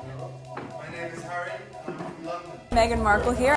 My name is Harry. I'm from London. Meghan Markle here.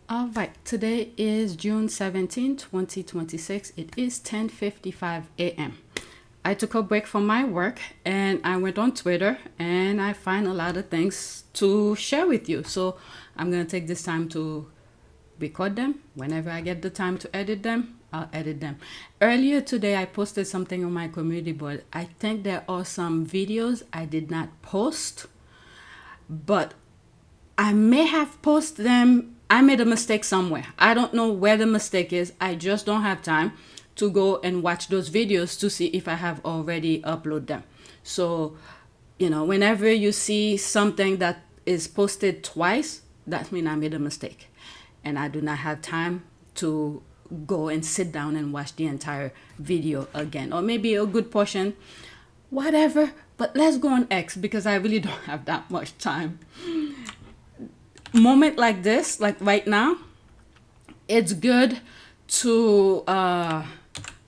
All right, today is June 17, 2026. It is 10:55 a.m. I took a break from my work and I went on Twitter and I find a lot of things to share with you. So I'm going to take this time to record them. Whenever I get the time to edit them, I'll edit them. Earlier today, I posted something on my community board. I think there are some videos I did not post, but I may have posted them. I made a mistake somewhere. I don't know where the mistake is. I just don't have time to go and watch those videos to see if I have already uploaded them. So, whenever you see something that is posted twice, that means I made a mistake. And I do not have time to go and sit down and watch the entire video again. Or maybe a good portion, whatever. But let's go on X because I really don't have that much time. Moment like this, like right now, it's good to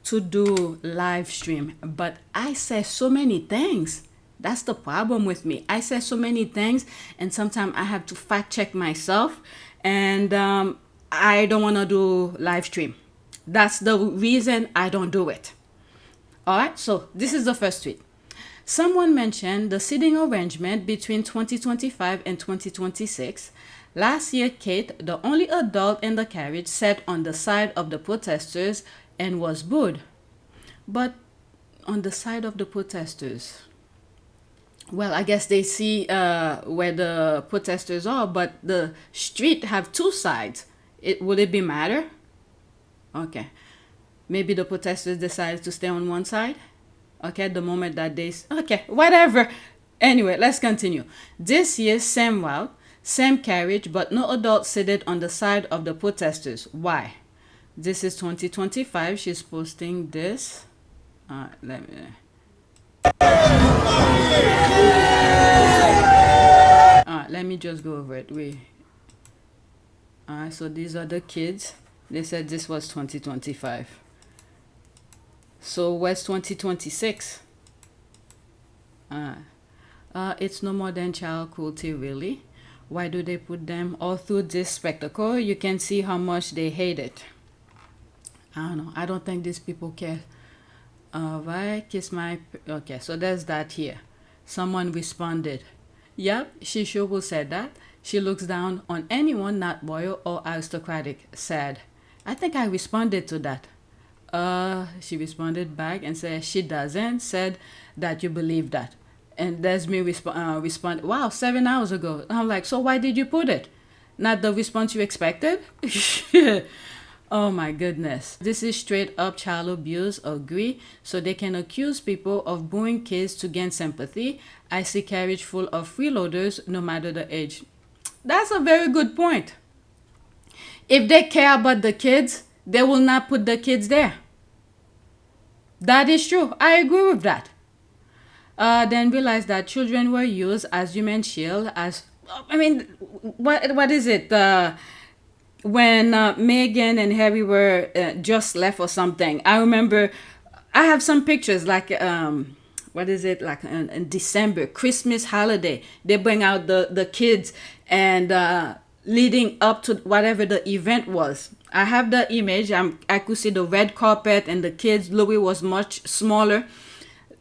do live stream, but I say so many things. That's the problem with me. I say so many things and sometimes I have to fact check myself, and I don't want to do live stream. That's the reason I don't do it. All right, so this is the first tweet. Someone mentioned the seating arrangement between 2025 and 2026. Last year, Kate, the only adult in the carriage, sat on the side of the protesters and was booed. But on the side of the protesters, well, I guess they see where the protesters are, but the street have two sides. Would it be matter? Okay. Maybe the protesters decided to stay on one side. Okay, the moment that okay, whatever. Anyway, let's continue. This year, same route, same carriage, but no adult seated on the side of the protesters. Why? This is 2025. She's posting this. Let me just go over it. So these are the kids. They said this was 2025. So where's 2026? It's no more than child cruelty, really. Why do they put them all through this spectacle? You can see how much they hate it. I don't know. I don't think these people care. Right? Kiss my... Okay, so there's that here. Someone responded. Yep, she sure will said that. She looks down on anyone not royal or aristocratic. Sad. I think I responded to that. She responded back and said she doesn't. Said that you believe that. And there's me respond. Wow, 7 hours ago. I'm like, so why did you put it? Not the response you expected? Oh my goodness. This is straight up child abuse. Agree. So they can accuse people of booing kids to gain sympathy. I see carriage full of freeloaders no matter the age. That's a very good point. If they care about the kids, they will not put the kids there. That is true. I agree with that. Then realized that children were used as human shield. What is it? When Meghan and Harry were just left or something. I remember I have some pictures like what is it, like in December, Christmas holiday. They bring out the kids and leading up to whatever the event was. I have the image. I could see the red carpet and the kids. Louis was much smaller.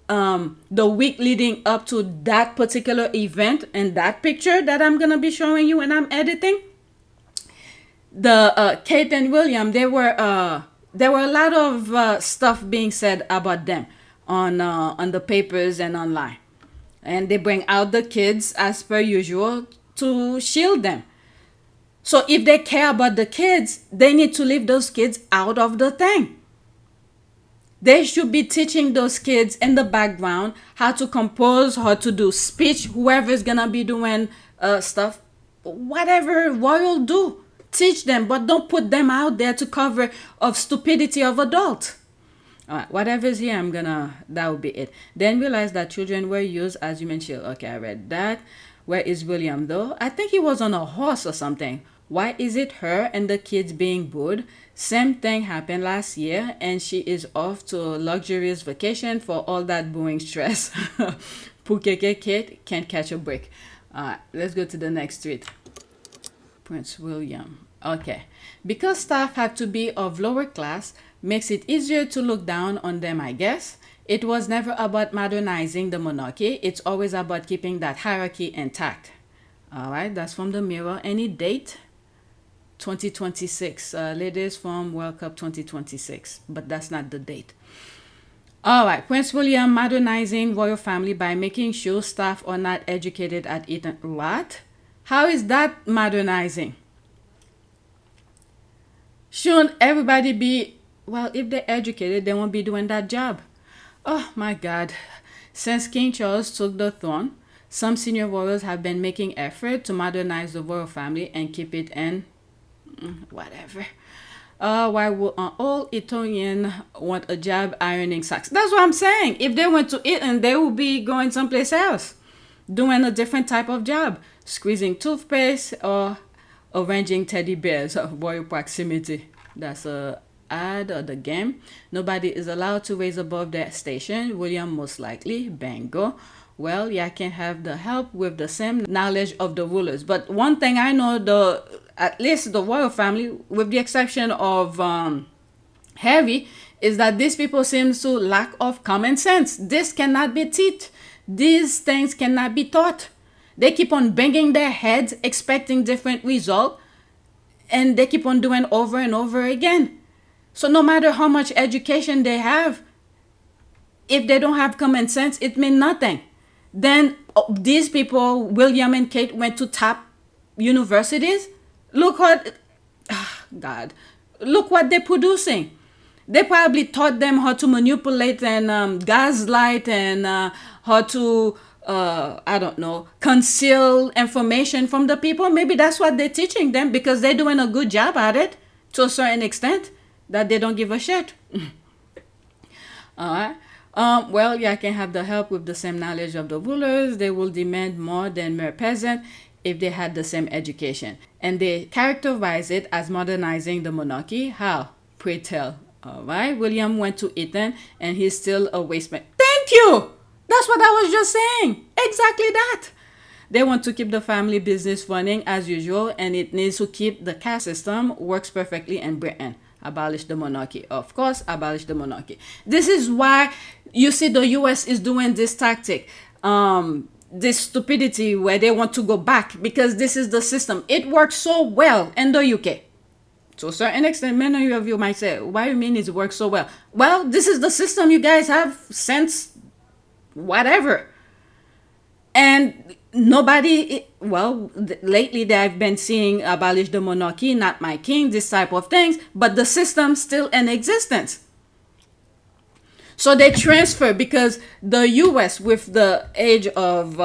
The week leading up to that particular event and that picture that I'm gonna be showing you when I'm editing, the Kate and William, there were a lot of stuff being said about them on the papers and online. And they bring out the kids as per usual to shield them. So if they care about the kids, they need to leave those kids out of the thing. They should be teaching those kids in the background how to compose, how to do speech, whoever's gonna be doing stuff, whatever royal do. Teach them, but don't put them out there to cover of stupidity of adults. All right, whatever's here, that will be it. Then realize that children were used as human shield. Okay, I read that. Where is William though? I think he was on a horse or something. Why is it her and the kids being booed? Same thing happened last year, and she is off to a luxurious vacation for all that booing stress. Pukeke kid can't catch a break. All right, let's go to the next tweet. Prince William. Okay. Because staff have to be of lower class, makes it easier to look down on them, I guess. It was never about modernizing the monarchy. It's always about keeping that hierarchy intact. All right, that's from the Mirror. Any date? 2026. Ladies from World Cup 2026. But that's not the date. All right, Prince William modernizing royal family by making sure staff are not educated at Eton. What? How is that modernizing? Shouldn't everybody be, well, if they're educated, they won't be doing that job. Oh my God. Since King Charles took the throne, some senior royals have been making effort to modernize the royal family and keep it in whatever. Why would an old Etonian want a job ironing socks? That's what I'm saying. If they went to Eton, they would be going someplace else, doing a different type of job. Squeezing toothpaste or arranging teddy bears of royal proximity. That's a ad of the game. Nobody is allowed to raise above their station. William most likely. Bango. Well, yeah, I can have the help with the same knowledge of the rulers. But one thing I know, at least the royal family, with the exception of Harry, is that these people seem to lack of common sense. This cannot be taught. These things cannot be taught. They keep on banging their heads, expecting different results, and they keep on doing over and over again. So no matter how much education they have, if they don't have common sense, it means nothing. Then these people, William and Kate, went to top universities. Look what, God, look what they're producing. They probably taught them how to manipulate and gaslight and how to I don't know, conceal information from the people. Maybe that's what they're teaching them, because they're doing a good job at it to a certain extent that they don't give a shit. All right. Well, yeah, I can have the help with the same knowledge of the rulers. They will demand more than mere peasant if they had the same education. And they characterize it as modernizing the monarchy. How? Pray tell. All right. William went to Eton and he's still a waste man. Thank you. That's what I was just saying. Exactly that. They want to keep the family business running as usual, and it needs to keep the caste system works perfectly in Britain. Abolish the monarchy. Of course, abolish the monarchy. This is why you see the US is doing this tactic, this stupidity where they want to go back, because this is the system. It works so well in the UK. To a certain extent, many of you might say, why do you mean it works so well? Well, this is the system you guys have since whatever. And nobody, well, lately they've been seeing abolish the monarchy, not my king, this type of things, but the system's still in existence. So they transfer, because the US, with the age of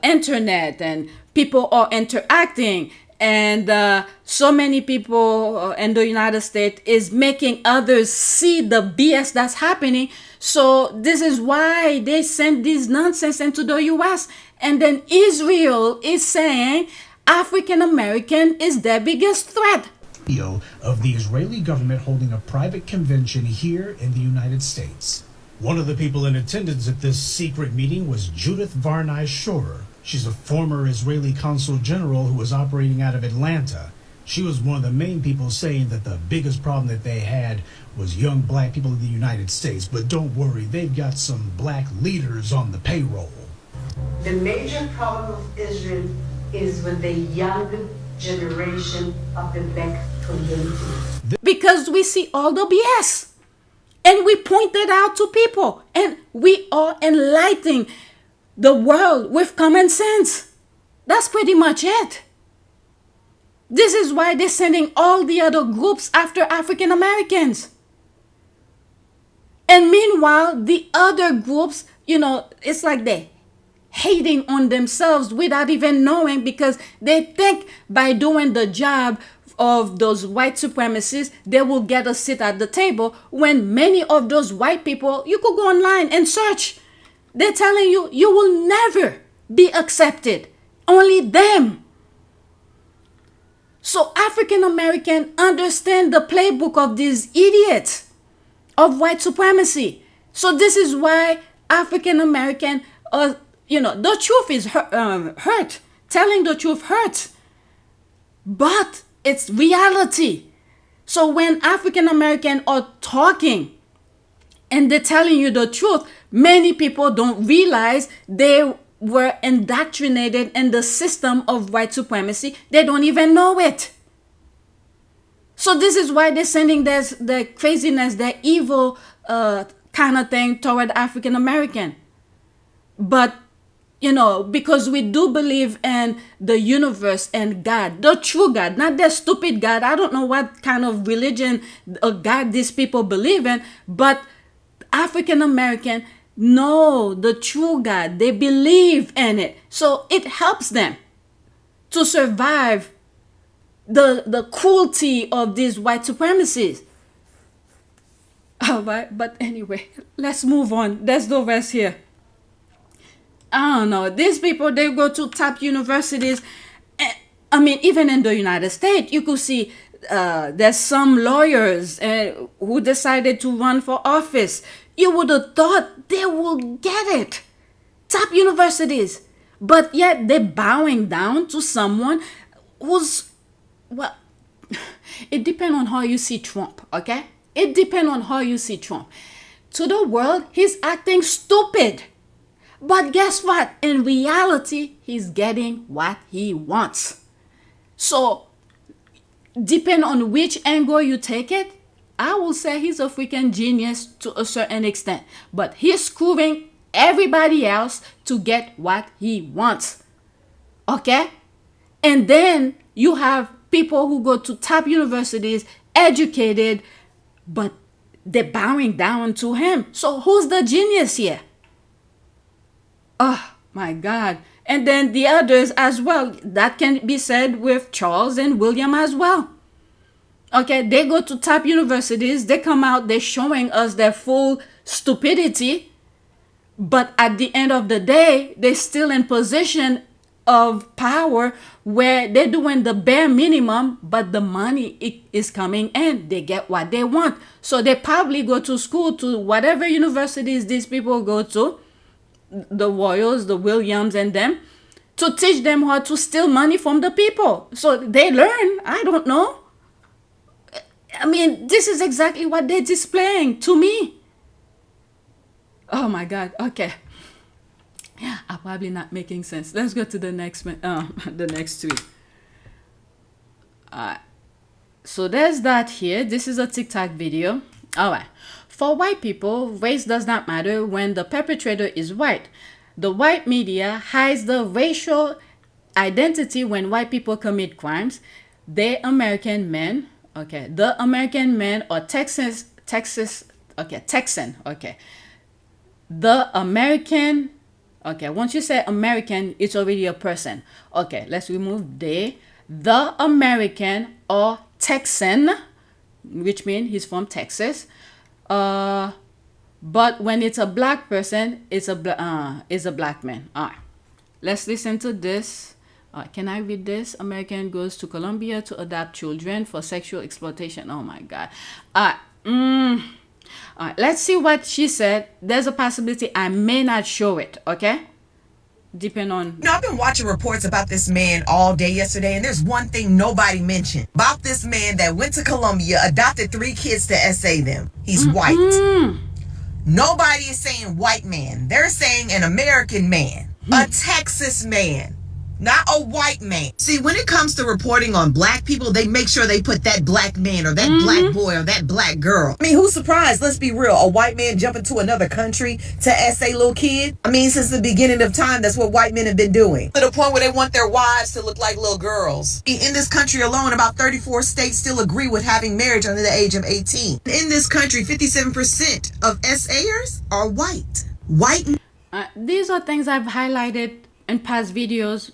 internet and people are interacting, and so many people in the United States is making others see the BS that's happening. So this is why they send this nonsense into the US. And then Israel is saying African American is their biggest threat. Video of the Israeli government holding a private convention here in the United States. One of the people in attendance at this secret meeting was Judith Varnai Shorer. She's a former Israeli consul general who was operating out of Atlanta. She was one of the main people saying that the biggest problem that they had was young black people in the United States. But don't worry, they've got some black leaders on the payroll. The major problem of Israel is with the young generation of the black community. Because we see all the BS. And we point it out to people. And we are enlightening the world with common sense. That's pretty much it. This is why they're sending all the other groups after African Americans. And meanwhile, the other groups, it's like they're hating on themselves without even knowing, because they think by doing the job of those white supremacists, they will get a seat at the table, when many of those white people, you could go online and search. They're telling you, you will never be accepted. Only them. So African American understand the playbook of these idiots of white supremacy. So this is why African American, the truth is hurt. Telling the truth hurts. But it's reality. So when African American are talking and they're telling you the truth, many people don't realize they were indoctrinated in the system of white supremacy. They don't even know it. So this is why they're sending the craziness, the evil kind of thing toward African American. But, because we do believe in the universe and God, the true God, not the stupid God. I don't know what kind of religion or God these people believe in, but African American know the true God. They believe in it. So it helps them to survive the cruelty of these white supremacists. All right, but anyway, let's move on. There's no rest here. I don't know. These people, they go to top universities. I mean, even in the United States, you could see there's some lawyers who decided to run for office. You would have thought they will get it. Top universities. But yet they're bowing down to someone who's, well, it depends on how you see Trump, okay? It depends on how you see Trump. To the world, he's acting stupid. But guess what? In reality, he's getting what he wants. So, depending on which angle you take it, I will say he's a freaking genius to a certain extent. But he's screwing everybody else to get what he wants. Okay? And then you have people who go to top universities, educated, but they're bowing down to him. So who's the genius here? Oh my God. And then the others as well. That can be said with Charles and William as well. Okay, they go to top universities. They come out, they're showing us their full stupidity. But at the end of the day, they're still in position of power where they're doing the bare minimum, but the money is coming in. They get what they want. So they probably go to school, to whatever universities these people go to, the Royals, the Williams and them, to teach them how to steal money from the people. So they learn. I don't know. I mean, this is exactly what they're displaying to me. Oh my God. Okay. I'm probably not making sense. Let's go to the next the next tweet. So there's that here. This is a TikTok video. All right. For white people, race does not matter when the perpetrator is white. The white media hides the racial identity when white people commit crimes. The American men are Texan. The American, once you say American, it's already a person. Okay, let's remove the American or Texan, which means he's from Texas. But when it's a black person, it's a black man. All right, let's listen to this. Can I read this? American goes to Colombia to adopt children for sexual exploitation. Oh my God. All right, let's see what she said. There's a possibility I may not show it, okay? Depend on... I've been watching reports about this man all day yesterday, and there's one thing nobody mentioned about this man that went to Colombia, adopted 3 kids to SA them. He's white. Nobody is saying white man. They're saying an American man, a Texas man. not a white man. See, when it comes to reporting on black people, they make sure they put that black man or that black boy or that black girl. I mean, who's surprised? Let's be real. A white man jumping to another country to SA little kid? I mean, since the beginning of time, that's what white men have been doing. To the point where they want their wives to look like little girls. In this country alone, about 34 states still agree with having marriage under the age of 18. In this country, 57% of SAers are white. These are things I've highlighted in past videos,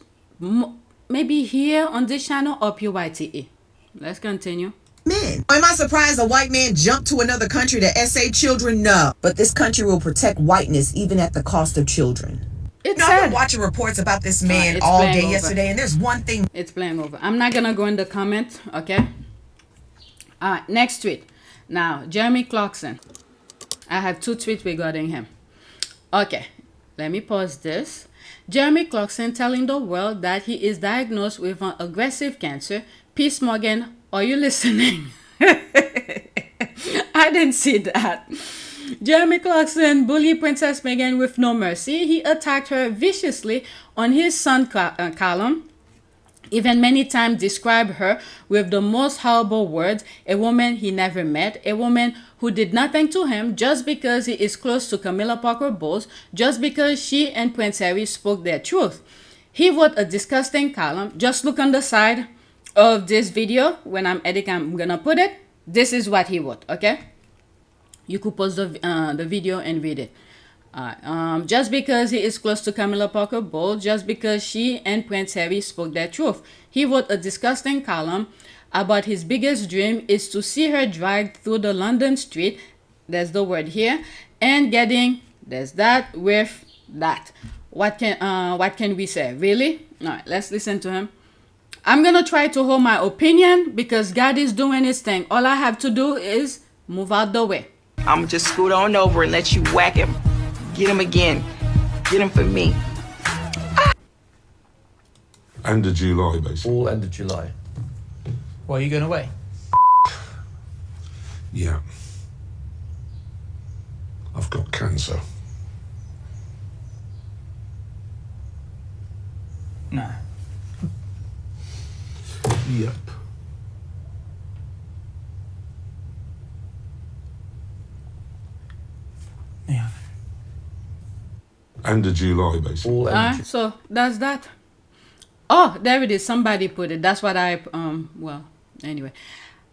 maybe here on this channel or PYTE. Let's continue. Men. Am I surprised a white man jumped to another country to SA children? No. But this country will protect whiteness even at the cost of children. I've been watching reports about this man all day yesterday, and there's one thing. It's playing over. I'm not gonna go in the comment, okay? Next tweet. Now, Jeremy Clarkson. I have 2 tweets regarding him. Okay, let me pause this. Jeremy Clarkson telling the world that he is diagnosed with an aggressive cancer. Peace, Morgan. Are you listening? I didn't see that. Jeremy Clarkson bullied Princess Meghan with no mercy. He attacked her viciously on his Sun column. Even many times described her with the most horrible words, a woman he never met, a woman who did nothing to him just because he is close to Camilla Parker Bowles, just because she and Prince Harry spoke their truth. He wrote a disgusting column. Just look on the side of this video. When I'm editing, I'm gonna put it. This is what he wrote, okay? You could pause the video and read it. Just because he is close to Camilla Parker Bowles, just because she and Prince Harry spoke their truth. He wrote a disgusting column about his biggest dream is to see her dragged through the London street, there's the word here, and getting, there's that, with that. What can we say? Really? All right, let's listen to him. I'm gonna try to hold my opinion because God is doing his thing. All I have to do is move out the way. I'm just scoot on over and let you whack him. Get him again. Get him for me. End of July, basically. All end of July. Why are you going away? Yeah. I've got cancer. No. Yep. Yeah. End of July, basically. All end of So that's that. Oh, there it is. Somebody put it. That's what I well, anyway.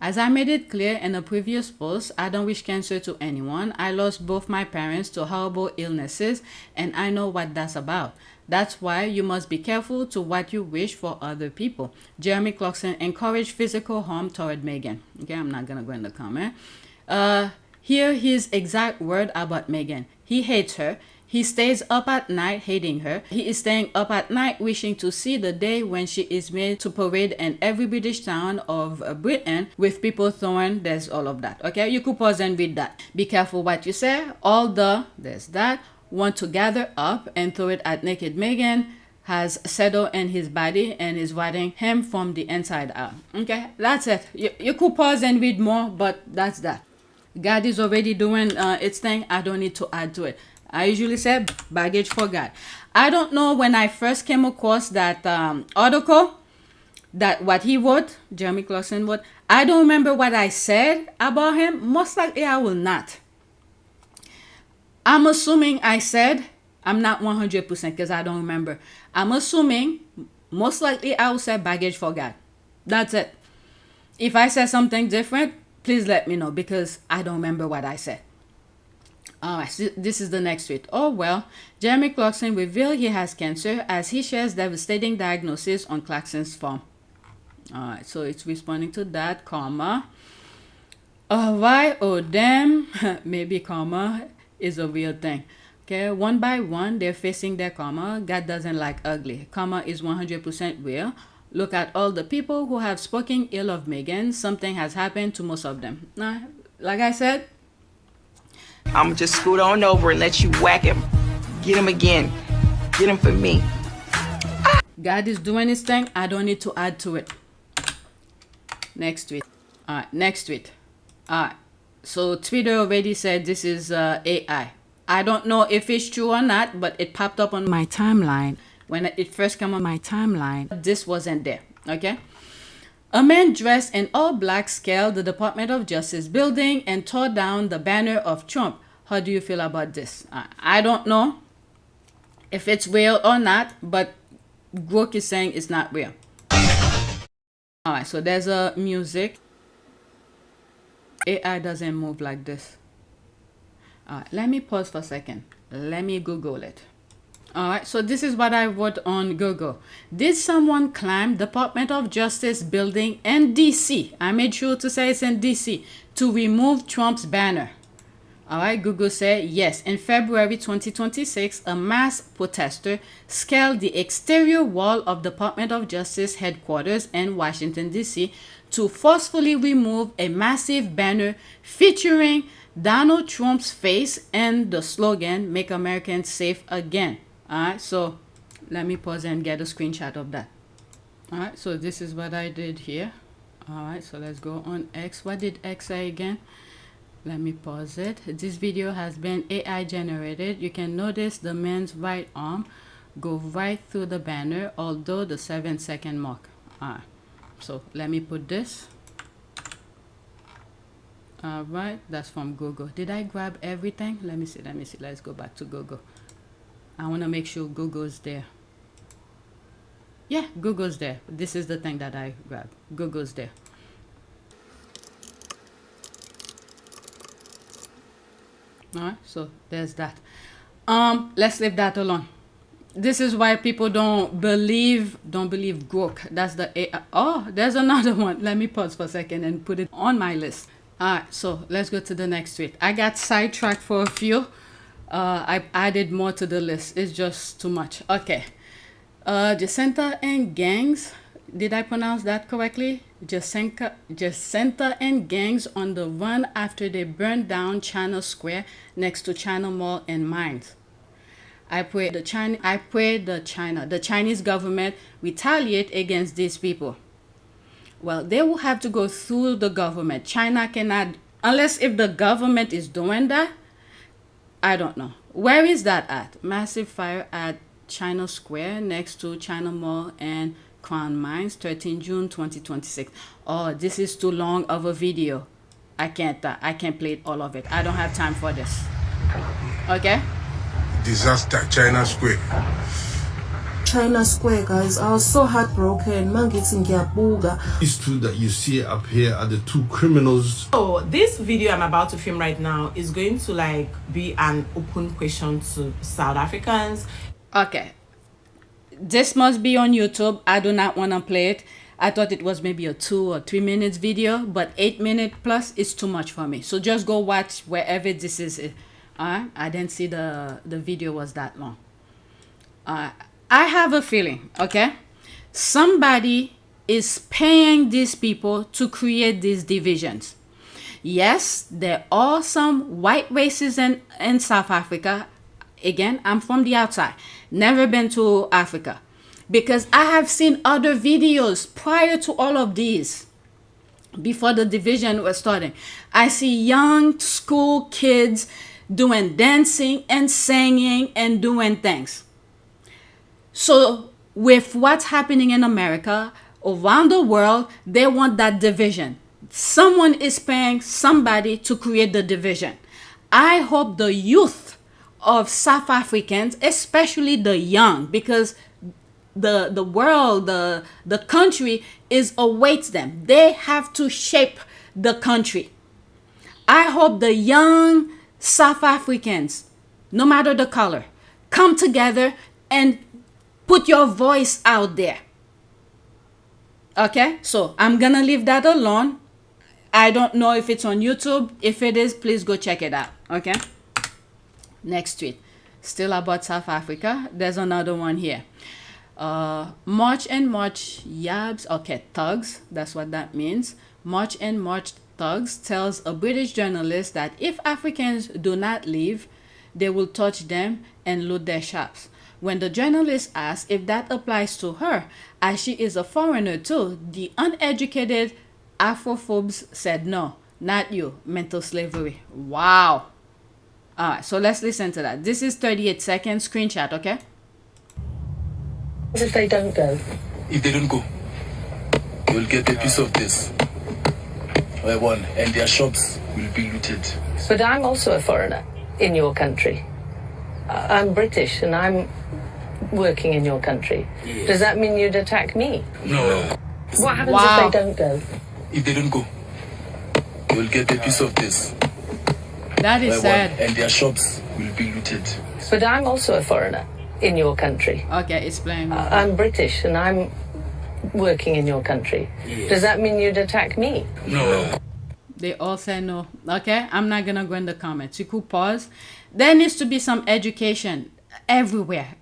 As I made it clear in a previous post, I don't wish cancer to anyone. I lost both my parents to horrible illnesses, and I know what that's about. That's why you must be careful to what you wish for other people. Jeremy Clarkson encouraged physical harm toward Meghan. Okay, I'm not gonna go in the comment. Hear his exact word about Meghan. He hates her. He stays up at night hating her. He is staying up at night wishing to see the day when she is made to parade in every British town of Britain with people throwing, there's all of that. Okay, you could pause and read that. Be careful what you say. All the, there's that, want to gather up and throw it at naked Meghan has settled in his body and is riding him from the inside out. Okay, that's it. You could pause and read more, but that's that. God is already doing its thing. I don't need to add to it. I usually say baggage for God. I don't know when I first came across that article, that what he wrote, Jeremy Clarkson wrote. I don't remember what I said about him. Most likely I will not. I'm assuming I said, I'm not 100% because I don't remember. I'm assuming most likely I will say baggage for God. That's it. If I say something different, please let me know because I don't remember what I said. Alright, so this is the next tweet. Oh well, Jeremy Clarkson revealed he has cancer as he shares devastating diagnosis on Clarkson's farm. Alright, so it's responding to that, karma. Why? Oh damn, maybe karma is a real thing. Okay, one by one, they're facing their karma. God doesn't like ugly. Karma is 100% real. Look at all the people who have spoken ill of Meghan. Something has happened to most of them. Like I said, I'm just scoot on over and let you whack him. Get him again. Get him for me. God is doing his thing. I don't need to add to it. Next tweet. Next tweet. So Twitter already said this is AI. I don't know if it's true or not, but it popped up on my timeline. when it first came on my timeline, this wasn't there, okay? A man dressed in all black scaled the Department of Justice building and tore down the banner of Trump. How do you feel about this? I don't know if it's real or not, but Grok is saying it's not real. All right, so there's a music. AI doesn't move like this. All right, let me pause for a second. Let me Google it. All right, so this is what I wrote on Google. Did someone climb Department of Justice building in DC? I made sure to say it's in DC to remove Trump's banner. All right, Google said yes. In February 2026, a mass protester scaled the exterior wall of Department of Justice headquarters in Washington, D.C. to forcefully remove a massive banner featuring Donald Trump's face and the slogan, "Make America Safe Again." All right, so let me pause and get a screenshot of that. All right, so this is what I did here. All right, so let's go on X. What did X say again? Let me pause it. This video has been AI generated. You can notice the man's right arm go right through the banner, although the 7-second mark. All right, so let me put this. All right, that's from Google. Did I grab everything? Let me see. Let's go back to Google. I want to make sure Google's there. Yeah, Google's there. This is the thing that I grabbed. Google's there. All right, so there's that. Let's leave that alone. This is why people don't believe Grok. That's the AI. Oh, there's another one. Let me pause for a second and put it on my list. All right, so let's go to the next tweet. I got sidetracked for a few. I added more to the list. It's just too much. Okay. Jacinta and gangs. Did I pronounce that correctly? Jacinta and gangs on the run after they burned down China Square next to China Mall in Mainz. I pray the Chinese government retaliate against these people. Well, they will have to go through the government. China cannot, unless if the government is doing that. I don't know. Where is that at? Massive fire at China Square next to China Mall and Crown Mines, 13 June 2026. Oh, this is too long of a video. I can't play all of it. I don't have time for this. Okay? Disaster, China Square. China Square, guys. I was so heartbroken. These two that you see up here are the two criminals. So this video I'm about to film right now is going to be an open question to South Africans. Okay. This must be on YouTube. I do not want to play it. I thought it was maybe a 2 or 3 minutes video, but 8 minutes plus is too much for me. So just go watch wherever this is. I didn't see the video was that long. I have a feeling, okay? Somebody is paying these people to create these divisions. Yes, there are some white races in South Africa. Again, I'm from the outside. Never been to Africa. Because I have seen other videos prior to all of these. Before the division was starting. I see young school kids doing dancing and singing and doing things. So with what's happening in America, around the world, they want that division. Someone is paying somebody to create the division. I hope the youth of South Africans, especially the young, because the world, the country awaits them. They have to shape the country. I hope the young South Africans, no matter the color, come together and put your voice out there. Okay, so I'm gonna leave that alone. I don't know if it's on YouTube. If it is, please go check it out. Okay, next tweet, still about South Africa. There's another one here. March and March yobs, okay, thugs, that's what that means. March and March thugs tells a British journalist that if Africans do not leave, they will touch them and loot their shops. When the journalist asked if that applies to her, as she is a foreigner too, the uneducated Afrophobes said, no, not you, mental slavery. Wow. All right, so let's listen to that. This is 38 seconds screenshot, okay? If they don't go? If they don't go, you'll get a piece of this. And their shops will be looted. But I'm also a foreigner in your country. I'm British and I'm working in your country. Yes. Does that mean you'd attack me? No. What happens if they don't go? If they don't go, you'll get a piece of this. That is sad. And their shops will be looted. But I'm also a foreigner in your country. Okay, explain. I'm British and I'm working in your country. Yes. Does that mean you'd attack me? No. They all say no. Okay, I'm not gonna go in the comments. You could pause. There needs to be some education everywhere,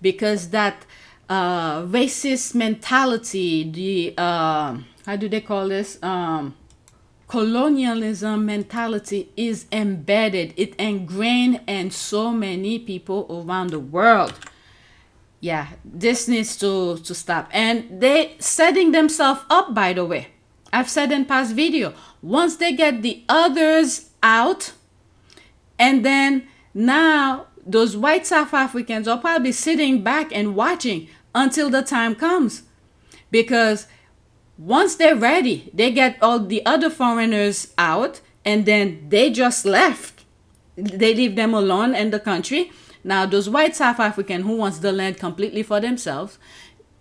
because that racist mentality, the how do they call this? Colonialism mentality is embedded. It ingrained in so many people around the world. Yeah, this needs to stop. And they setting themselves up, by the way. I've said in past video, once they get the others out, and then now those white South Africans are probably sitting back and watching until the time comes. Because once they're ready, they get all the other foreigners out, and then they just left. They leave them alone in the country. Now, those white South Africans who wants the land completely for themselves,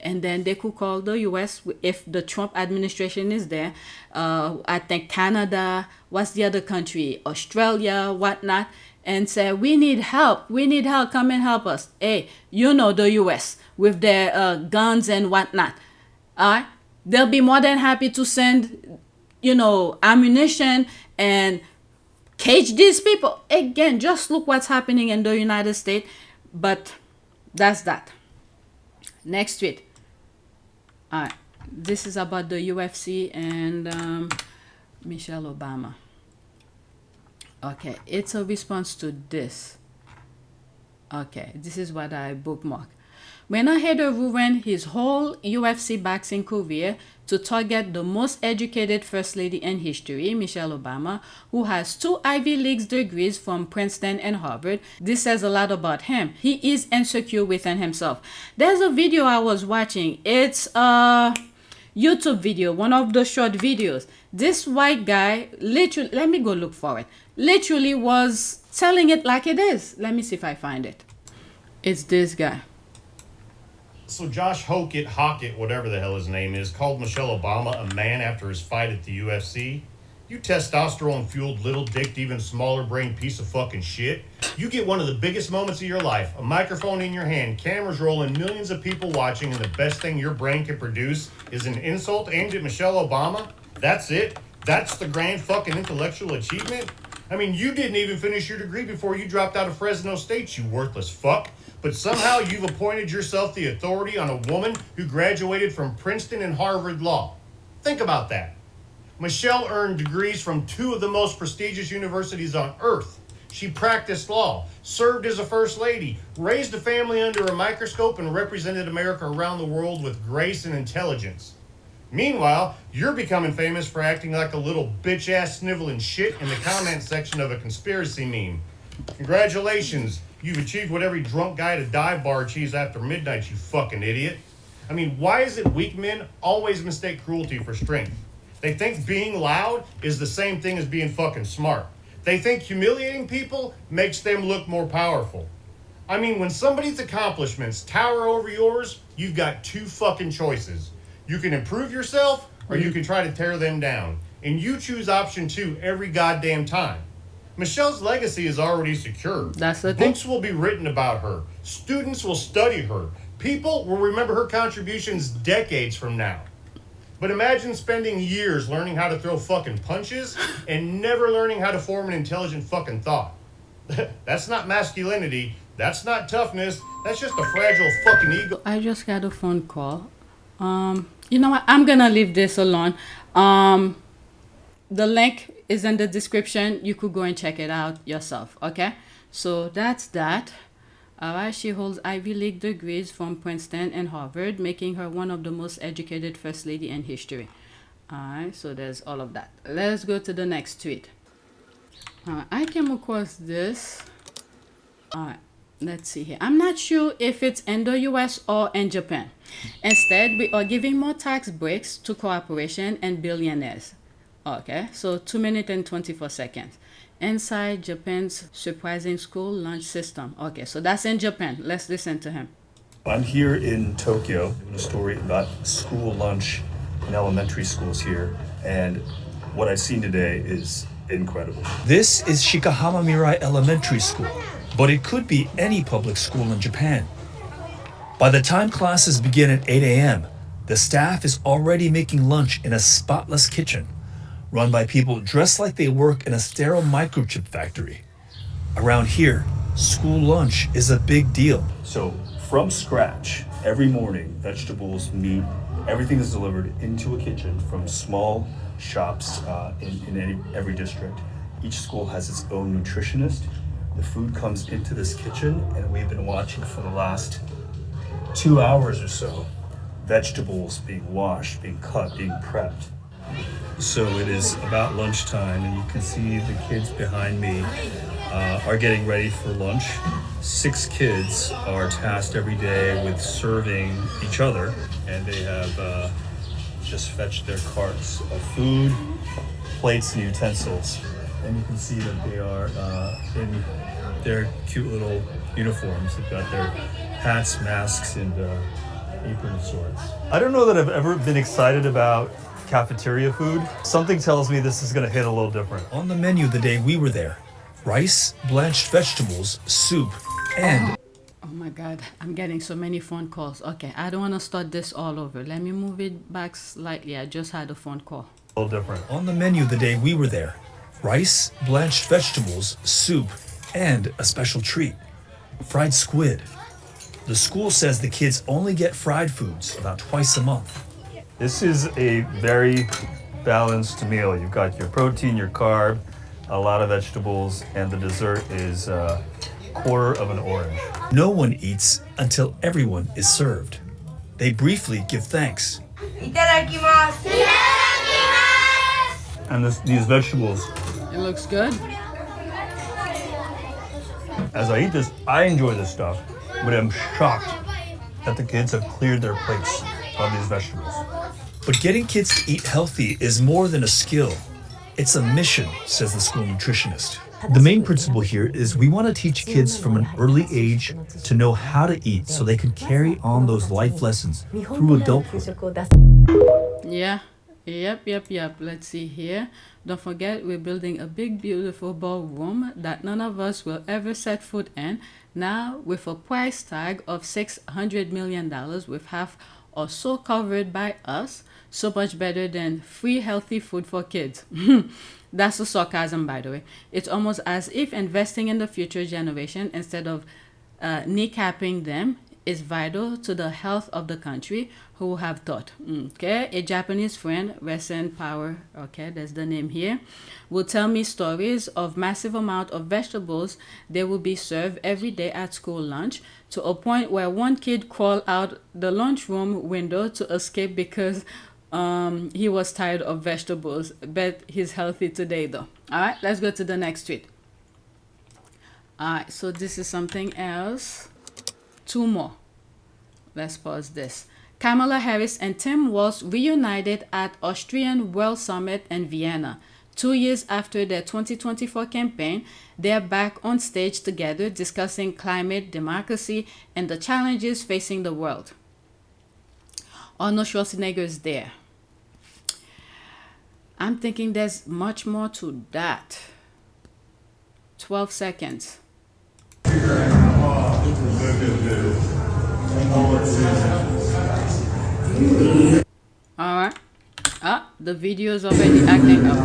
and then they could call the U.S. if the Trump administration is there. I think Canada, what's the other country? Australia, whatnot, and say, we need help. We need help. Come and help us. Hey, you know the U.S. with their guns and whatnot. All right? They'll be more than happy to send, ammunition and cage these people. Again, just look what's happening in the United States. But that's that. Next tweet. All right. This is about the UFC and Michelle Obama. Okay. It's a response to this. Okay. This is what I bookmarked. When I had ruined his whole UFC boxing career to target the most educated First Lady in history, Michelle Obama, who has 2 Ivy League degrees from Princeton and Harvard. This says a lot about him. He is insecure within himself. There's a video I was watching. It's a YouTube video, one of the short videos. This white guy, literally, let me go look for it, literally was telling it like it is. Let me see if I find it. It's this guy. So Josh Hockett, whatever the hell his name is, called Michelle Obama a man after his fight at the UFC. You testosterone-fueled, little-dicked, even smaller-brained piece of fucking shit. You get one of the biggest moments of your life, a microphone in your hand, cameras rolling, millions of people watching, and the best thing your brain can produce is an insult aimed at Michelle Obama? That's it? That's the grand fucking intellectual achievement? I mean, you didn't even finish your degree before you dropped out of Fresno State, you worthless fuck. But somehow you've appointed yourself the authority on a woman who graduated from Princeton and Harvard Law. Think about that. Michelle earned degrees from 2 of the most prestigious universities on earth. She practiced law, served as a first lady, raised a family under a microscope, and represented America around the world with grace and intelligence. Meanwhile, you're becoming famous for acting like a little bitch-ass sniveling shit in the comment section of a conspiracy meme. Congratulations. You've achieved what every drunk guy at a dive bar achieves after midnight, you fucking idiot. I mean, why is it weak men always mistake cruelty for strength? They think being loud is the same thing as being fucking smart. They think humiliating people makes them look more powerful. I mean, when somebody's accomplishments tower over yours, you've got 2 fucking choices. You can improve yourself, or you can try to tear them down. And you choose option 2 every goddamn time. Michelle's legacy is already secure. That's the thing. Books will be written about her. Students will study her. People will remember her contributions decades from now. But imagine spending years learning how to throw fucking punches and never learning how to form an intelligent fucking thought. That's not masculinity. That's not toughness. That's just a fragile fucking ego. I just got a phone call. You know what? I'm gonna leave this alone. The link is in the description. You could go and check it out yourself. Okay, so that's that. Alright, she holds Ivy League degrees from Princeton and Harvard, making her one of the most educated first lady in history. Alright, so there's all of that. Let's go to the next tweet. I came across this. Alright, let's see here. I'm not sure if it's in the US or in Japan. Instead, we are giving more tax breaks to corporations and billionaires. Okay, so 2 minutes and 24 seconds. Inside Japan's surprising school lunch system. Okay, so that's in Japan. Let's listen to him. I'm here in Tokyo doing a story about school lunch in elementary schools here, and what I've seen today is incredible. This is Shikahama Mirai Elementary School, but it could be any public school in Japan. By the time classes begin at 8 a.m., the staff is already making lunch in a spotless kitchen, run by people dressed like they work in a sterile microchip factory. Around here, school lunch is a big deal. So, from scratch, every morning, vegetables, meat, everything is delivered into a kitchen from small shops in every district. Each school has its own nutritionist. The food comes into this kitchen, and we've been watching for the last 2 hours or so, vegetables being washed, being cut, being prepped. So it is about lunchtime, and you can see the kids behind me are getting ready for lunch. 6 kids are tasked every day with serving each other, and they have just fetched their carts of food, plates, and utensils. And you can see that they are in their cute little uniforms. They've got their hats, masks, and apron of sorts. I don't know that I've ever been excited about cafeteria food. Something tells me this is going to hit a little different. On the menu the day we were there, rice, blanched vegetables, soup, and... Oh my God, I'm getting so many phone calls. Okay, I don't want to start this all over. Let me move it back slightly. I just had a phone call. A little different. On the menu the day we were there, rice, blanched vegetables, soup, and a special treat, fried squid. The school says the kids only get fried foods about twice a month. This is a very balanced meal. You've got your protein, your carb, a lot of vegetables, and the dessert is a quarter of an orange. No one eats until everyone is served. They briefly give thanks. Itadakimasu. And these vegetables, it looks good. As I eat this, I enjoy this stuff, but I'm shocked that the kids have cleared their plates of these vegetables. But getting kids to eat healthy is more than a skill. It's a mission, says the school nutritionist. The main principle here is we want to teach kids from an early age to know how to eat so they can carry on those life lessons through adulthood. Yeah. Yep. Let's see here. Don't forget, we're building a big, beautiful ballroom that none of us will ever set foot in. Now, with a price tag of $600 million, with half or so covered by us. So much better than free healthy food for kids. That's a sarcasm, by the way. It's almost as if investing in the future generation instead of kneecapping them is vital to the health of the country, who have thought. Okay, a Japanese friend, rest in power, okay, that's the name here, will tell me stories of massive amount of vegetables they will be served every day at school lunch, to a point where one kid crawled out the lunchroom window to escape because he was tired of vegetables. Bet he's healthy today though. All right, let's go to the next tweet. All right, so this is something else. 2 more. Let's pause this. Kamala Harris and Tim Walz reunited at Austrian World Summit in Vienna. 2 years after their 2024 campaign, they're back on stage together discussing climate, democracy, and the challenges facing the world. Arnold Schwarzenegger is there. I'm thinking there's much more to that. 12 seconds. All right. The video is already acting up.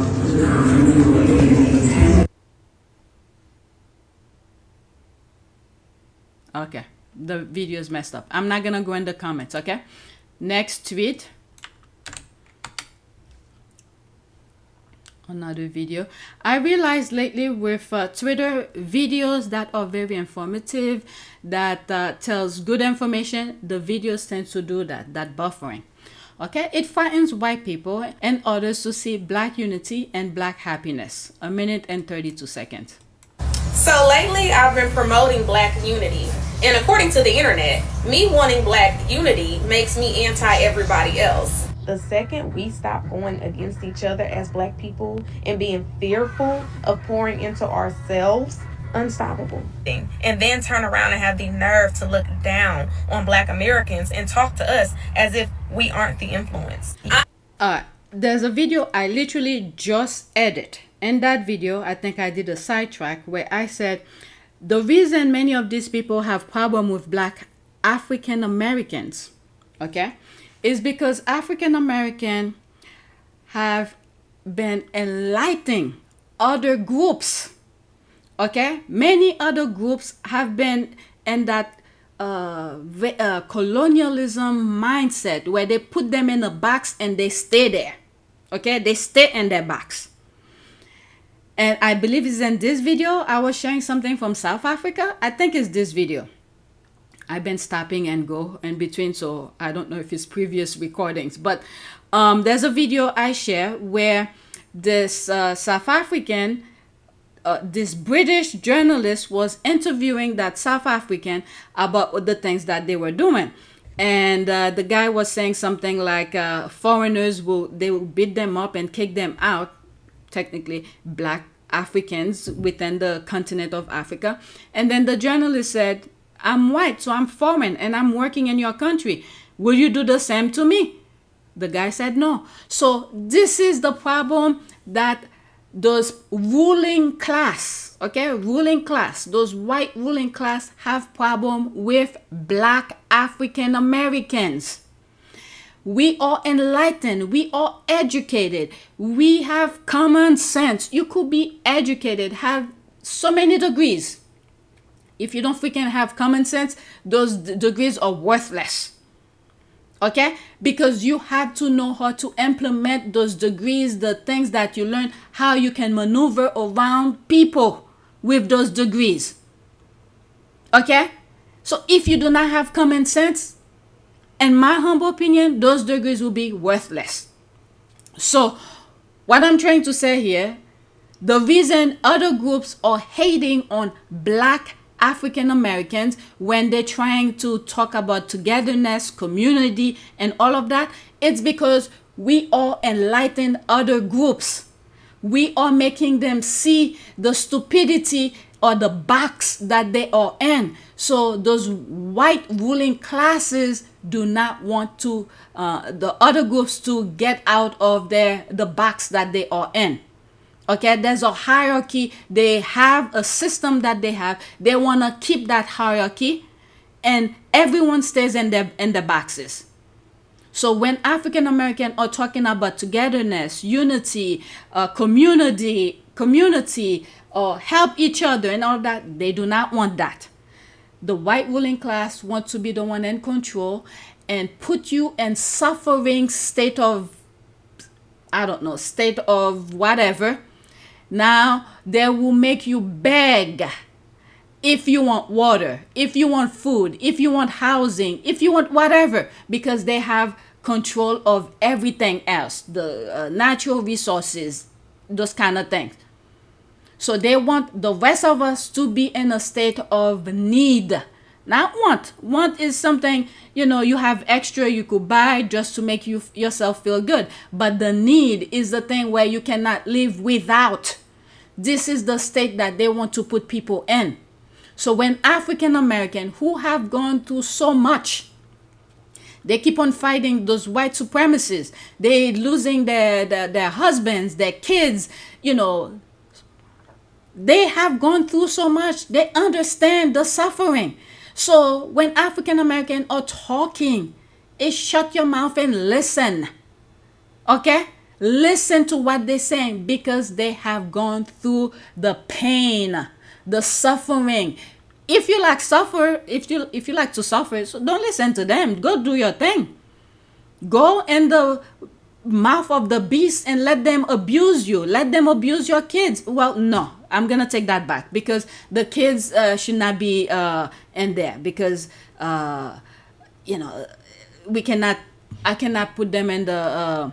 Okay, the video is messed up. I'm not gonna go in the comments, okay? Next tweet. Another video. I realized lately with Twitter videos that are very informative, that tells good information, the videos tend to do that buffering. Okay, it frightens white people and others to see black unity and black happiness. 1 minute and 32 seconds. So lately I've been promoting black unity. And according to the internet, me wanting black unity makes me anti everybody else. The second we stop going against each other as black people and being fearful of pouring into ourselves, unstoppable. And then turn around and have the nerve to look down on black Americans and talk to us as if we aren't the influence. There's a video I literally just edited. In that video, I think I did a sidetrack where I said the reason many of these people have problem with black African Americans, okay, is because African American have been enlightening other groups. Okay, many other groups have been in that colonialism mindset where they put them in a box and they stay there. Okay, they stay in their box. And I believe it's in this video. I was sharing something from South Africa. I think it's this video. I've been stopping and go in between, so I don't know if it's previous recordings. But there's a video I share where this South African, this British journalist was interviewing that South African about the things that they were doing. And the guy was saying something like foreigners will beat them up and kick them out, technically black Africans within the continent of Africa. And then the journalist said, I'm white, so I'm foreign and I'm working in your country. Will you do the same to me? The guy said no. So this is the problem that those ruling class, okay, ruling class, those white ruling class have problem with black African Americans. We are enlightened. We are educated. We have common sense. You could be educated, have so many degrees. If you don't freaking have common sense, those degrees are worthless. Okay? Because you have to know how to implement those degrees, the things that you learn, how you can maneuver around people with those degrees. Okay? So if you do not have common sense, in my humble opinion, those degrees will be worthless. So what I'm trying to say here, the reason other groups are hating on black African Americans when they're trying to talk about togetherness, community, and all of that, it's because we are enlightening other groups. We are making them see the stupidity or the box that they are in. So those white ruling classes do not want to the other groups to get out of the box that they are in. Okay, there's a hierarchy. They have a system that they have. They want to keep that hierarchy, and everyone stays in the boxes. So when African Americans are talking about togetherness, unity, community, or help each other and all that, they do not want that. The white ruling class wants to be the one in control and put you in suffering state of, I don't know, state of whatever. Now they will make you beg if you want water, if you want food, if you want housing, if you want whatever, because they have control of everything else, the natural resources, those kind of things. So they want the rest of us to be in a state of need, not want. Want is something, you have extra you could buy just to make yourself feel good. But the need is the thing where you cannot live without. This is the state that they want to put people in. So when African Americans who have gone through so much, they keep on fighting those white supremacists, they losing their husbands, their kids, they have gone through so much, they understand the suffering. So when African Americans are talking, it's shut your mouth and listen. Okay? Listen to what they're saying, because they have gone through the pain, the suffering. If you like to suffer, so don't listen to them. Go do your thing. Go in the mouth of the beast and let them abuse you. Let them abuse your kids. Well, no, I'm gonna take that back, because the kids should not be in there, because I cannot put them in the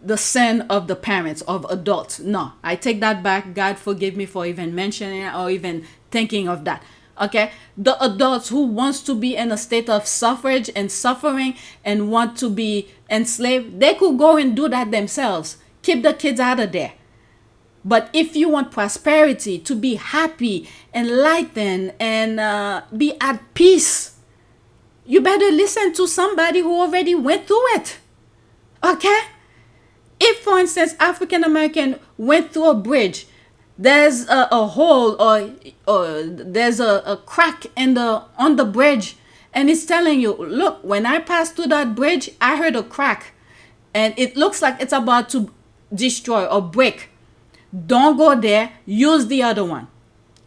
the sin of the parents, of adults. No, I take that back. God forgive me for even mentioning it or even thinking of that. Okay, the adults who wants to be in a state of suffrage and suffering and want to be enslaved, they could go and do that themselves. Keep the kids out of there. But if you want prosperity, to be happy, enlightened, and be at peace, you better listen to somebody who already went through it. Okay? If, for instance, African American went through a bridge, there's a hole or there's a crack in on the bridge, and it's telling you, look, when I passed through that bridge, I heard a crack, and it looks like it's about to destroy or break. Don't go there. Use the other one.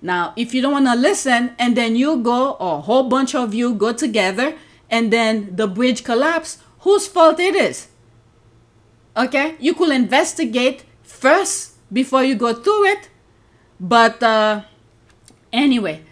Now, if you don't want to listen, and then you go, or a whole bunch of you go together, and then the bridge collapse, whose fault it is? Okay, you could investigate first before you go through it. But anyway,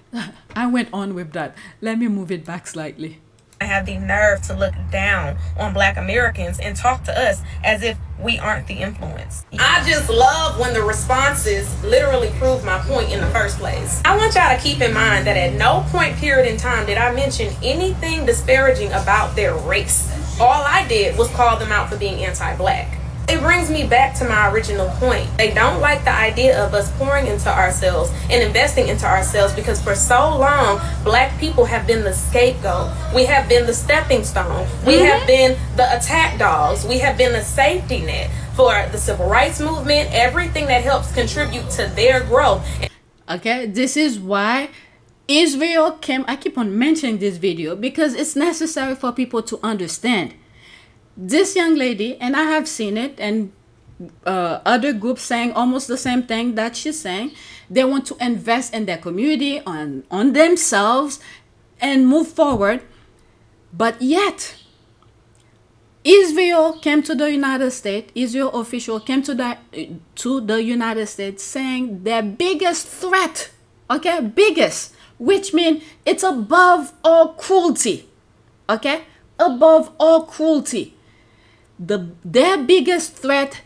I went on with that. Let me move it back slightly. I have the nerve to look down on Black Americans and talk to us as if we aren't the influence. I just love when the responses literally prove my point in the first place. I want y'all to keep in mind that at no point period in time did I mention anything disparaging about their race. All I did was call them out for being anti-Black. It brings me back to my original point. They don't like the idea of us pouring into ourselves and investing into ourselves because for so long, Black people have been the scapegoat. We have been the stepping stone. We have been the attack dogs. We have been the safety net for the civil rights movement, everything that helps contribute to their growth. Okay, this is why Israel came. I keep on mentioning this video because it's necessary for people to understand. This young lady, and I have seen it, and other groups saying almost the same thing that she's saying. They want to invest in their community, on themselves, and move forward. But yet, Israel came to the United States. Israel official came to the United States saying their biggest threat, okay, biggest, which means it's above all cruelty, okay, above all cruelty. Their biggest threat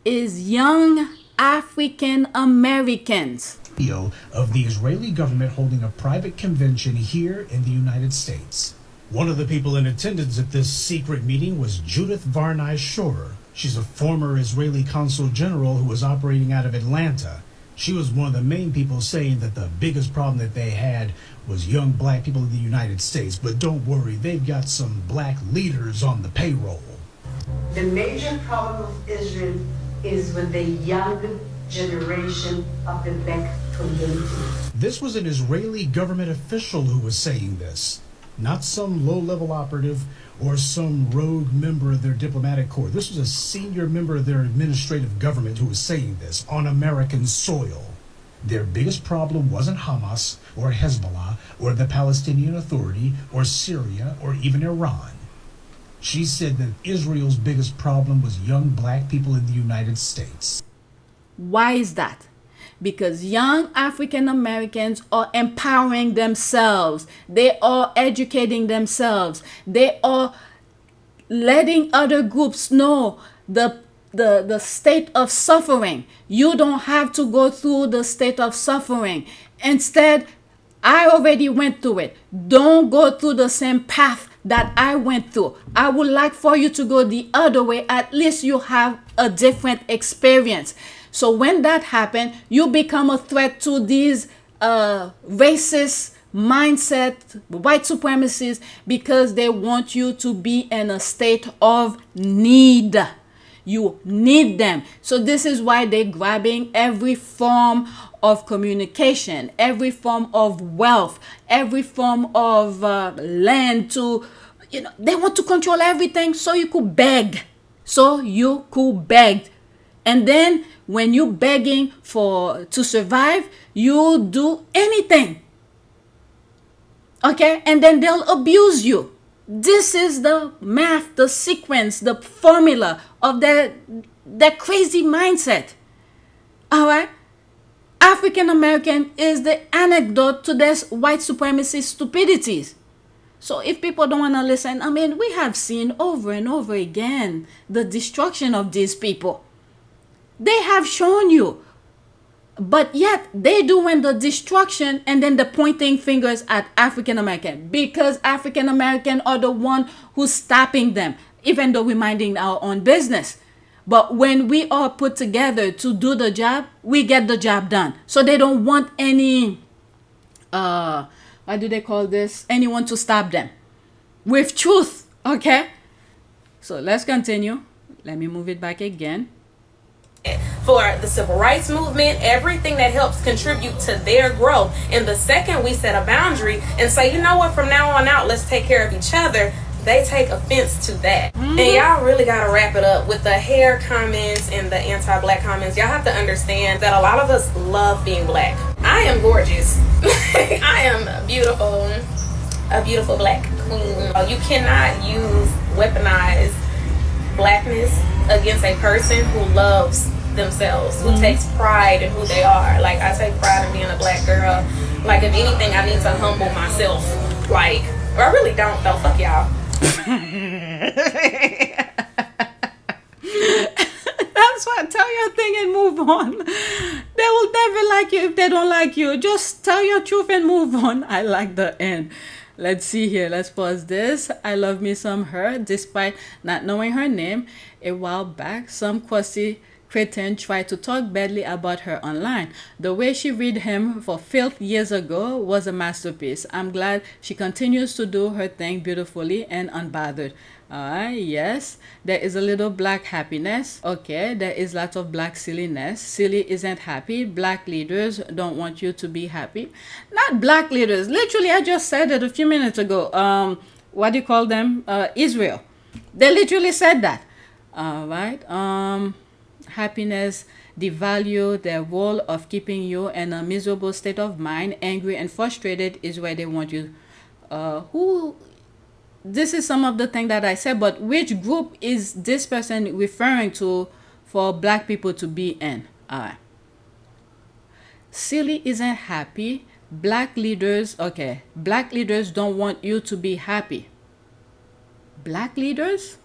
is young African Americans. Video of the Israeli government holding a private convention here in the United States. One of the people in attendance at this secret meeting was Judith Varney Shorer. She's a former Israeli consul general who was operating out of Atlanta. She was one of the main people saying that the biggest problem that they had was young Black people in the United States. But don't worry, they've got some Black leaders on the payroll. The major problem of Israel is with the young generation of the Black community. This was an Israeli government official who was saying this, not some low-level operative or some rogue member of their diplomatic corps. This was a senior member of their administrative government who was saying this on American soil. Their biggest problem wasn't Hamas or Hezbollah or the Palestinian Authority or Syria or even Iran. She said that Israel's biggest problem was young Black people in the United States. Why is that? Because young African Americans are empowering themselves. They are educating themselves. They are letting other groups know the state of suffering. You don't have to go through the state of suffering. Instead, I already went through it. Don't go through the same path that I went through. I would like for you to go the other way. At least you have a different experience. So when that happens, you become a threat to these racist mindset, white supremacists, because they want you to be in a state of need. You need them. So this is why they're grabbing every form of communication, every form of wealth, every form of land to, they want to control everything so you could beg. And then when you're begging to survive, you do anything. Okay? And then they'll abuse you. This is the math, the sequence, the formula of that crazy mindset. All right? African American is the anecdote to this white supremacy stupidities. So if people don't want to listen, I mean, we have seen over and over again the destruction of these people. They have shown you. But yet they doing the destruction and then the pointing fingers at African American, because African American are the one who's stopping them, even though we're minding our own business. But when we are put together to do the job, we get the job done. So they don't want any, what do they call this? Anyone to stop them with truth. Okay. So let's continue. Let me move it back again. For the civil rights movement, everything that helps contribute to their growth. And the second we set a boundary and say, you know what, from now on out, let's take care of each other, they take offense to that. And y'all really gotta wrap it up with the hair comments and the anti-black comments. Y'all have to understand that a lot of us love being black. I am gorgeous. I am beautiful, a beautiful black queen. You cannot use weaponized blackness against a person who loves themselves, who takes pride in who they are. Like, I take pride in being a black girl. Like, if anything, I need to humble myself. Like, or I really don't though. Fuck y'all. That's why, tell your thing and move on. They will never like you if they don't like you. Just tell your truth and move on. I like the end. Let's see here. Let's pause this. I love me some her, despite not knowing her name. A while back, some quasi Cretin tried to talk badly about her online. The way she read him for filth years ago was a masterpiece. I'm glad she continues to do her thing beautifully and unbothered. Yes, there is a little black happiness. Okay, there is lots of black silliness. Silly isn't happy. Black leaders don't want you to be happy. Not black leaders. Literally, I just said it a few minutes ago. What do you call them? Israel. They literally said that. All right. Happiness devalue their role of keeping you in a miserable state of mind. Angry and frustrated is where they want you. This is some of the things that I said, but which group is this person referring to for black people to be in? All right. Silly isn't happy. Black leaders, okay. Black leaders don't want you to be happy. Black leaders?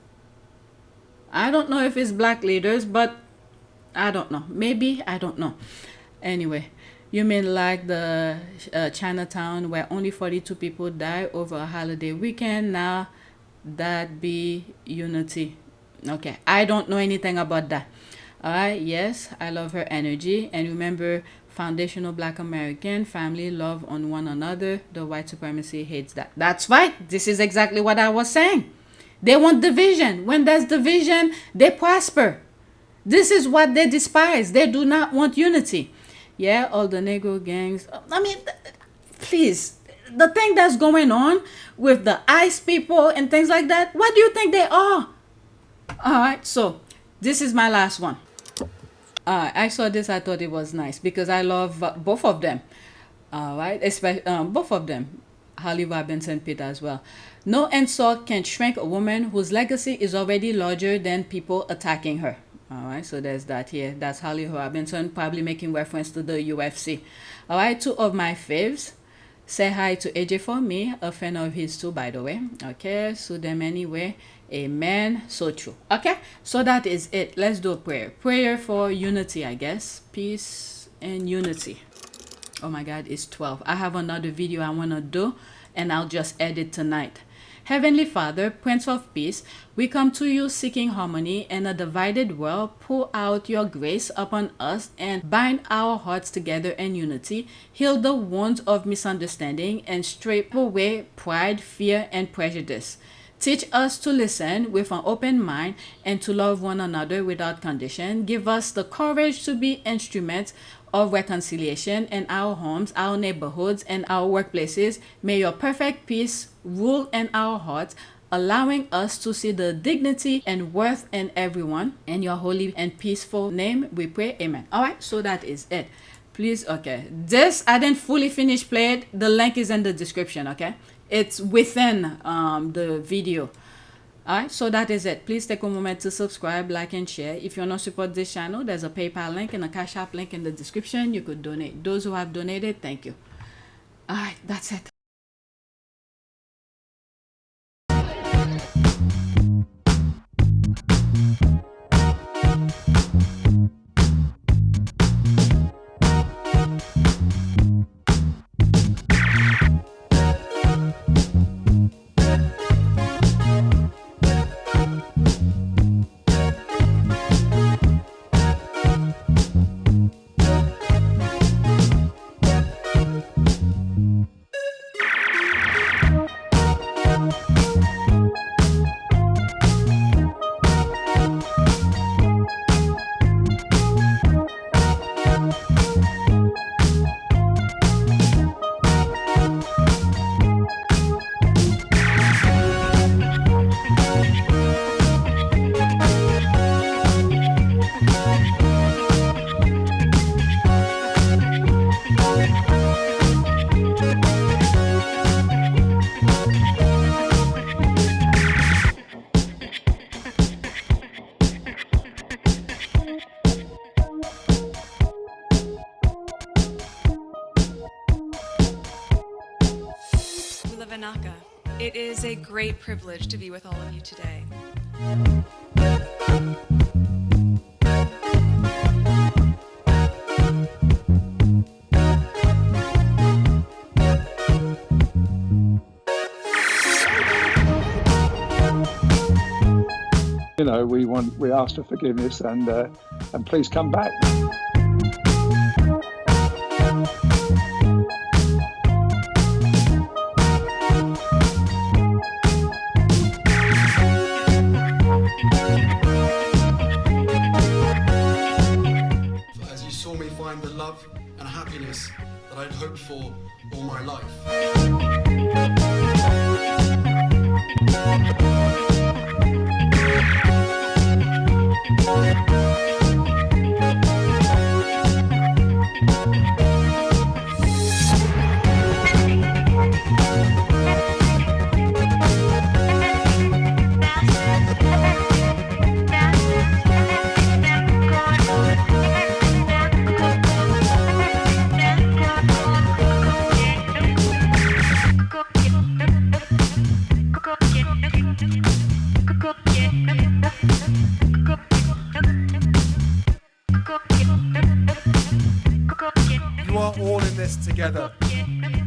I don't know if it's black leaders, but I don't know. Maybe, I don't know. Anyway, you mean like the Chinatown where only 42 people die over a holiday weekend? Now that be unity. Okay, I don't know anything about that. All right, yes, I love her energy. And remember, foundational black American, family, love on one another. The white supremacy hates that. That's right. This is exactly what I was saying. They want division. When there's division, they prosper. This is what they despise. They do not want unity. Yeah, all the Negro gangs. I mean, please, the thing that's going on with the ICE people and things like that, what do you think they are? All right, so this is my last one. I saw this. I thought it was nice because I love both of them. All right, especially both of them. Holly Robinson Pitt as well. No insult can shrink a woman whose legacy is already larger than people attacking her. All right, so there's that here. That's Holly Robinson, probably making reference to the UFC. All right, two of my faves. Say hi to AJ for me, a fan of his too, by the way. Okay, sue them anyway. Amen. So true. Okay, so that is it. Let's do a prayer. Prayer for unity, I guess. Peace and unity. Oh my God, it's 12. I have another video I want to do, and I'll just edit tonight. Heavenly Father, Prince of Peace, we come to you seeking harmony in a divided world. Pour out your grace upon us and bind our hearts together in unity. Heal the wounds of misunderstanding and strip away pride, fear, and prejudice. Teach us to listen with an open mind and to love one another without condition. Give us the courage to be instruments of reconciliation in our homes, our neighborhoods, and our workplaces. May your perfect peace rule in our hearts, allowing us to see the dignity and worth in everyone. In your holy and peaceful name, we pray. Amen. All right, so that is it. Please, okay. This, I didn't fully finish playing. The link is in the description, okay? It's within the video. Alright, so that is it. Please take a moment to subscribe, like, and share. If you want to support this channel, there's a PayPal link and a Cash App link in the description. You could donate. Those who have donated, thank you. Alright, that's it. Vanaka. It is a great privilege to be with all of you today. You know, we ask for forgiveness and please come back. As you saw me find the love and happiness that I'd hoped for all my life. You are all in this together,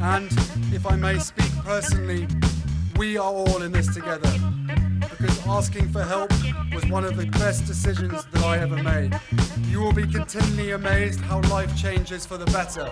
and if I may speak personally, we are all in this together, because asking for help was one of the best decisions that I ever made. You will be continually amazed how life changes for the better